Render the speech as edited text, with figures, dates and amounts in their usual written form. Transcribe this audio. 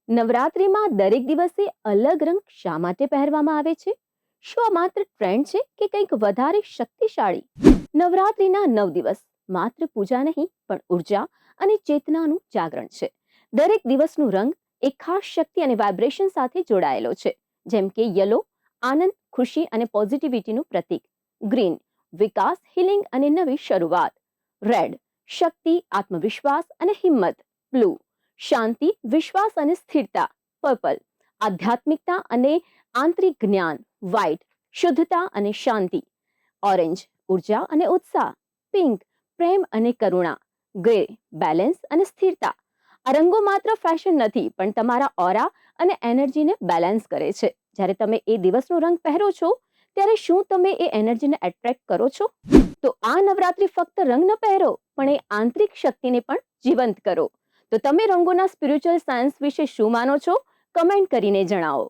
નવરાત્રિમાં દરેક દિવસે અલગ રંગ શા માટે પહેરવામાં આવે છે? શું આ માત્ર ટ્રેન્ડ છે કે કંઈક વધારે શક્તિશાળી? નવરાત્રિના 9 દિવસ માત્ર પૂજા નહીં પણ ઉર્જા અને ચેતનાનું જાગરણ છે. દરેક દિવસનું રંગ એક ખાસ શક્તિ અને વાઇબ્રેશન સાથે જોડાયેલો છે. જેમ કે યલો આનંદ, ખુશી અને પોઝિટિવિટીનું પ્રતીક, ગ્રીન વિકાસ, હિલિંગ અને નવી શરૂઆત, રેડ શક્તિ, આત્મવિશ્વાસ અને હિંમત, બ્લુ શાંતિ, વિશ્વાસ અને સ્થિરતા, પર્પલ આધ્યાત્મિકતા અને આંતરિક જ્ઞાન, વ્હાઇટ શુદ્ધતા અને શાંતિ, ઓરેન્જ ઉર્જા અને ઉત્સાહ, પિંક પ્રેમ અને કરુણા, ગ્રે બેલેન્સ અને સ્થિરતા. આ રંગો માત્ર ફેશન નથી પણ તમારા ઓરા અને એનર્જીને બેલેન્સ કરે છે. જ્યારે તમે એ દિવસનો રંગ પહેરો છો ત્યારે શું તમે એ એનર્જીને એટ્રેક્ટ કરો છો? તો આ નવરાત્રી ફક્ત રંગ ન પહેરો પણ એ આંતરિક શક્તિને પણ જીવંત કરો. તો તમે રંગોના સ્પિરિચ્યુઅલ સાયન્સ વિશે શું માનો છો? કમેન્ટ કરીને જણાવો.